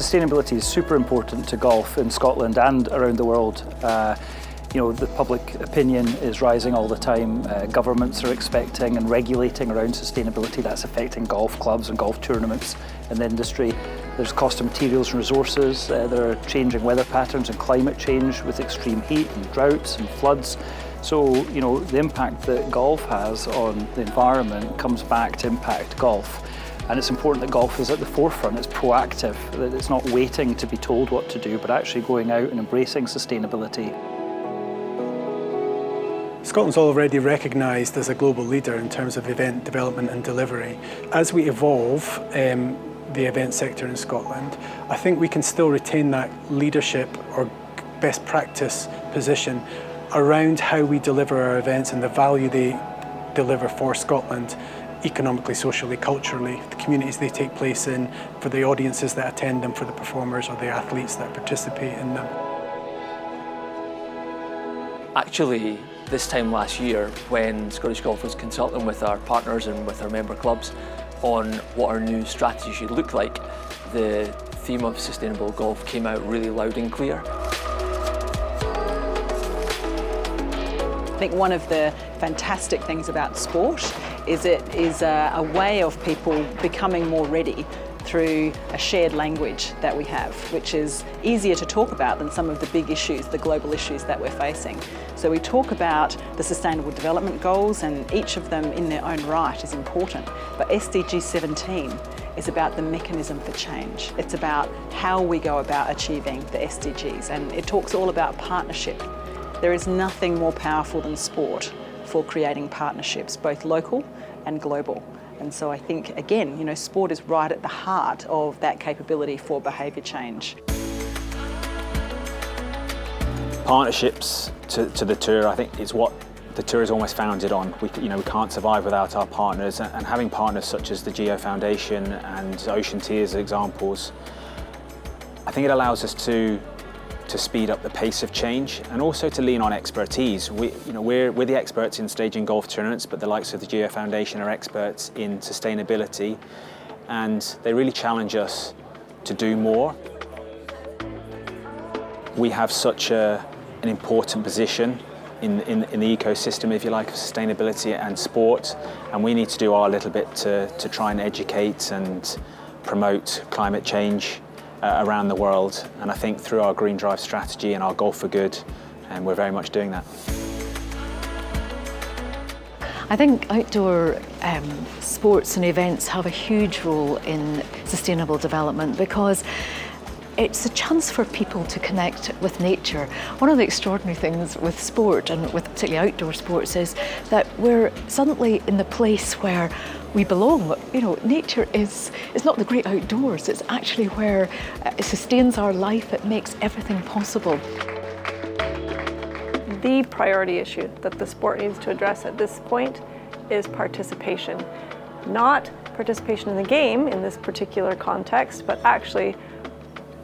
Sustainability is super important to golf in Scotland and around the world. The public opinion is rising all the time. Governments are expecting and regulating around sustainability. That's affecting golf clubs and golf tournaments in the industry. There's cost of materials and resources. There are changing weather patterns and climate change with extreme heat and droughts and floods. So, the impact that golf has on the environment comes back to impact golf. And it's important that golf is at the forefront, it's proactive, that it's not waiting to be told what to do, but actually going out and embracing sustainability. Scotland's already recognised as a global leader in terms of event development and delivery. As we evolve the event sector in Scotland, I think we can still retain that leadership or best practice position around how we deliver our events and the value they deliver for Scotland, economically, socially, culturally, the communities they take place in, for the audiences that attend them, for the performers or the athletes that participate in them. Actually, this time last year, when Scottish Golf was consulting with our partners and with our member clubs on what our new strategy should look like, the theme of sustainable golf came out really loud and clear. I think one of the fantastic things about sport is it is a way of people becoming more ready through a shared language that we have, which is easier to talk about than some of the big issues, the global issues that we're facing. So we talk about the Sustainable Development Goals, and each of them in their own right is important. But SDG 17 is about the mechanism for change. It's about how we go about achieving the SDGs, and it talks all about partnership. There is nothing more powerful than sport for creating partnerships, both local and global. And so I think, again, sport is right at the heart of that capability for behaviour change. Partnerships to the tour, I think, is what the tour is almost founded on. We can't survive without our partners, and having partners such as the Geo Foundation and Ocean Tea as examples, I think it allows us to speed up the pace of change and also to lean on expertise. We're the experts in staging golf tournaments, but the likes of the Geo Foundation are experts in sustainability, and they really challenge us to do more. We have such an important position in the ecosystem, if you like, of sustainability and sport, and we need to do our little bit to try and educate and promote climate change around the world. And I think through our Green Drive strategy and our Golf for Good, we're very much doing that. I think outdoor sports and events have a huge role in sustainable development because it's a chance for people to connect with nature. One of the extraordinary things with sport, and with particularly outdoor sports, is that we're suddenly in the place where we belong. Nature is not the great outdoors, it's actually where it sustains our life, it makes everything possible. The priority issue that the sport needs to address at this point is participation. Not participation in the game in this particular context, but actually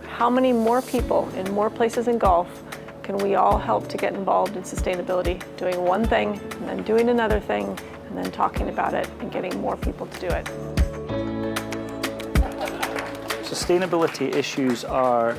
how many more people in more places in golf can we all help to get involved in sustainability, doing one thing and then doing another thing and then talking about it and getting more people to do it. Sustainability issues are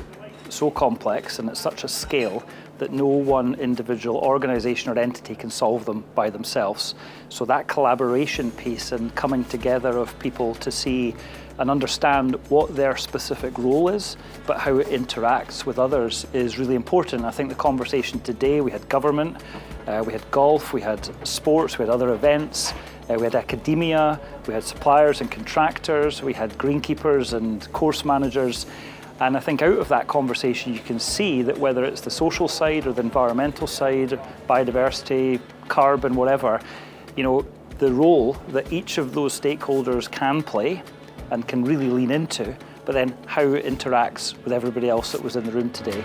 so complex and at such a scale that no one individual organisation or entity can solve them by themselves. So that collaboration piece and coming together of people to see and understand what their specific role is, but how it interacts with others is really important. I think the conversation today, we had government, we had golf, we had sports, we had other events, we had academia, we had suppliers and contractors, we had greenkeepers and course managers. And I think out of that conversation you can see that whether it's the social side or the environmental side, biodiversity, carbon, whatever, the role that each of those stakeholders can play and can really lean into, but then how it interacts with everybody else that was in the room today.